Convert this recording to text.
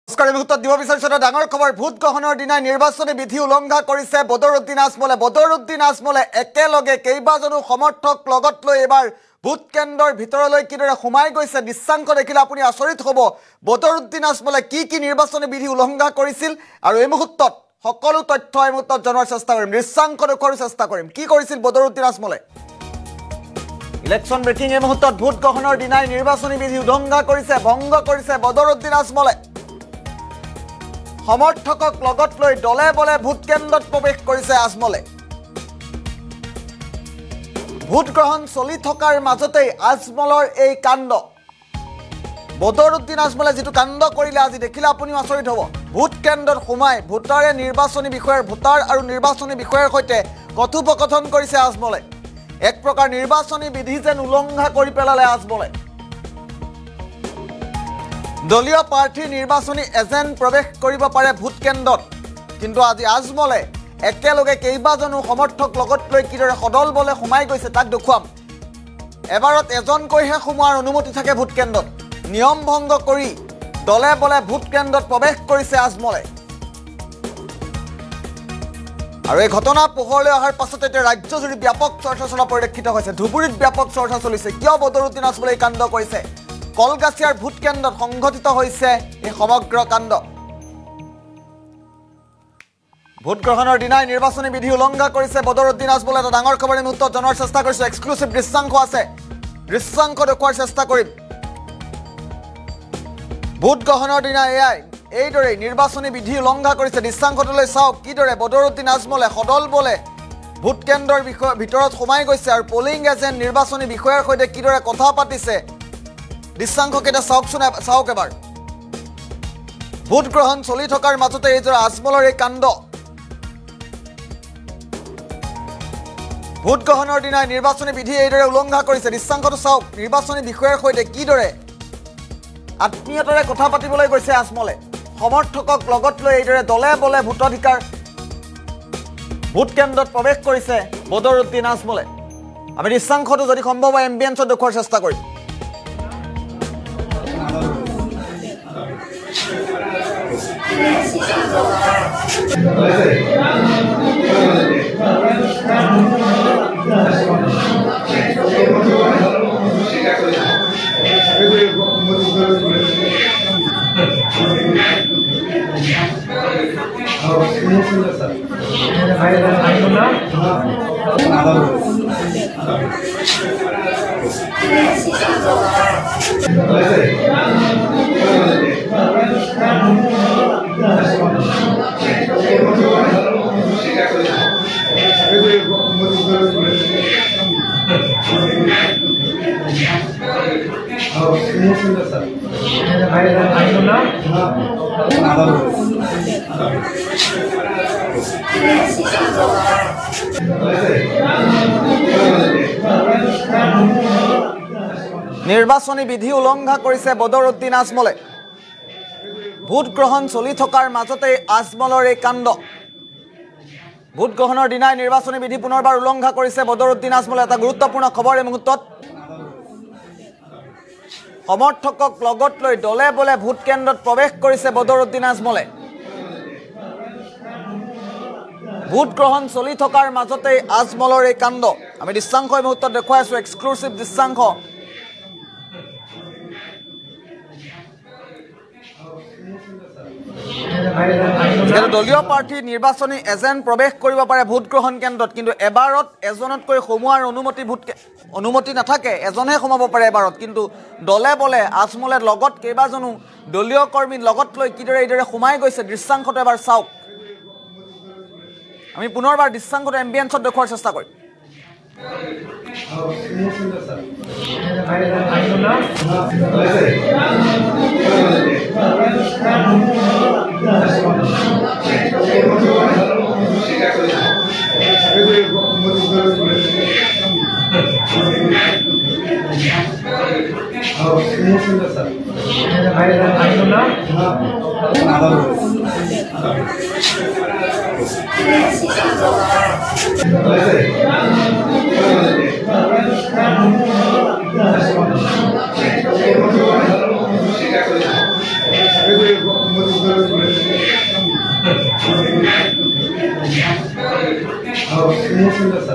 নমস্কাৰ মুহূৰ্তত দিব বিচাৰিছো এটা ডাঙৰ খবৰ ভোট গ্ৰহণৰ দিনাই নিৰ্বাচনী বিধি উলংঘা কৰিছে বদৰুদ্দিন আজমলে একেলগে কেইবাজনো সমৰ্থক লগত লৈ এবাৰ ভোট কেন্দ্ৰৰ ভিতৰলৈ কিদৰে সোমাই গৈছে দৃশ্যাংশ দেখিলে আপুনি আচৰিত হ'ব বদৰুদ্দিন আজমলে কি নিৰ্বাচনী বিধি উলংঘা কৰিছিল আৰু এই মুহূৰ্তত সকলো তথ্য এই মুহূৰ্তত জনাৰ চেষ্টা কৰিম দৃশ্যাংশ দেখুৱাৰ চেষ্টা কৰিম কি কৰিছিল বদৰুদ্দিন আজমলে ইলেকশ্যন ব্ৰেকিং এই মুহূৰ্তত ভোট গ্ৰহণৰ দিনাই নিৰ্বাচনী বিধি উলংঘা কৰিছে ভংগ কৰিছে বদৰুদ্দিন আজমলে সমৰ্থকক লগত লৈ দলে বলে ভোট কেন্দ্ৰত প্ৰৱেশ কৰিছে আজমলে ভোট গ্ৰহণ চলি থকাৰ মাজতে আজমলৰ এই কাণ্ড বদৰুদ্দিন আজমলে যেটো কাণ্ড কৰিলে আজি দেখিলে আপুনি আচৰিত হ'ব ভোট কেন্দ্ৰত সোমাই ভোটাৰে নিৰ্বাচনী বিষয়ৰ ভোটাৰ আৰু নিৰ্বাচনী বিষয়ৰ সৈতে কথোপকথন কৰিছে আজমলে এক প্ৰকাৰ নিৰ্বাচনী বিধি যেন উলংঘা কৰি পেলালে আজমলে দলীয় প্ৰাৰ্থী নিৰ্বাচনী এজেণ্ট প্ৰৱেশ কৰিব পাৰে ভোট কেন্দ্ৰত কিন্তু আজি আজমলে একেলগে কেইবাজনো সমৰ্থক লগত লৈ কিদৰে সদল বলে সোমাই গৈছে তাক দেখুৱাম এবাৰত এজনকৈহে সোমোৱাৰ অনুমতি থাকে ভোট কেন্দ্ৰত নিয়ম ভংগ কৰি দলে বলে ভোট কেন্দ্ৰত প্ৰৱেশ কৰিছে আজমলে আৰু এই ঘটনা পোহৰলৈ অহাৰ পাছতে ৰাজ্যজুৰি ব্যাপক চৰ্চা চলা পৰিলক্ষিত হৈছে ধুবুৰীত ব্যাপক চৰ্চা চলিছে কিয় বদৰুদ্দিন আজমলে এই কাণ্ড কৰিছে কলগাছিয়াৰ ভোট কেন্দ্ৰত সংঘটিত হৈছে এই সমগ্ৰ কাণ্ড ভোট গ্ৰহণৰ দিনাই নিৰ্বাচনী বিধি উলংঘা কৰিছে বদৰুদ্দিন আজমলে এটা ডাঙৰ খবৰ এই মুহূৰ্তত জনাৰ চেষ্টা কৰিছো এক্সক্লুসিভ দৃশ্যাংশ আছে দৃশ্যাংশ দেখুৱাৰ চেষ্টা কৰিম ভোট গ্ৰহণৰ দিনাই এইদৰে নিৰ্বাচনী বিধি উলংঘা কৰিছে দৃশ্যাংশটোলৈ চাওক কিদৰে বদৰুদ্দিন আজমলে সদল বলে ভোট কেন্দ্ৰৰ ভিতৰত সোমাই গৈছে আৰু পলিং এজেণ্ট নিৰ্বাচনী বিষয়াৰ সৈতে কিদৰে কথা পাতিছে দৃশ্যাংশ কেইটা চাওক এবাৰ ভোট গ্ৰহণ চলি থকাৰ মাজতে এইযোৰা আজমলৰ এই কাণ্ড ভোট গ্ৰহণৰ দিনাই নিৰ্বাচনী বিধি এইদৰে উলংঘা কৰিছে দৃশ্যাংশটো চাওক নিৰ্বাচনী বিষয়াৰ সৈতে কিদৰে আত্মীয়তাৰে কথা পাতিবলৈ গৈছে আজমলে সমৰ্থকক লগত লৈ এইদৰে দলে বলে ভোটাধিকাৰ ভোট কেন্দ্ৰত প্ৰৱেশ কৰিছে বদৰুদ্দিন আজমলে আমি দৃশ্যাংশটো যদি সম্ভৱ হয় এম্বিয়েন্সত দেখুৱাৰ চেষ্টা কৰিম নিৰ্বাচনী বিধি উলংঘা কৰিছে বদৰুদ্দিন আজমলে ভোট গ্ৰহণ চলি থকাৰ মাজতে আজমলৰ এই কাণ্ড ভোট গ্ৰহণৰ দিনাই নিৰ্বাচনী বিধি পুনৰবাৰ উলংঘা কৰিছে বদৰুদ্দিন আজমলে এটা গুৰুত্বপূৰ্ণ খবৰ এই মুহূৰ্তত সমৰ্থকক লগত লৈ দলে বলে ভোট কেন্দ্ৰত প্ৰৱেশ কৰিছে বদৰুদ্দিন আজমলে ভোট গ্ৰহণ চলি থকাৰ মাজতে আজমলৰ এই কাণ্ড আমি দৃশ্যাংশ এই মুহূৰ্তত দেখুৱাই আছো এক্সক্লুসিভ দৃশ্যাংশ দলীয় প্ৰাৰ্থীৰ নিৰ্বাচনী এজেণ্ট প্ৰৱেশ কৰিব পাৰে ভোট গ্ৰহণ কেন্দ্ৰত কিন্তু এবাৰত এজনতকৈ সোমোৱাৰ অনুমতি নাথাকে এজনে সোমাব পাৰে এবাৰত কিন্তু দলে বলে আজমলে লগত কেইবাজনো দলীয় কৰ্মীৰ লগত লৈ কিদৰে এইদৰে সোমাই গৈছে দৃশ্যাংশটো এবাৰ চাওক আমি পুনৰবাৰ দৃশ্যাংশটো এম্বিয়েন্সত দেখুৱাৰ চেষ্টা কৰিম Gracias.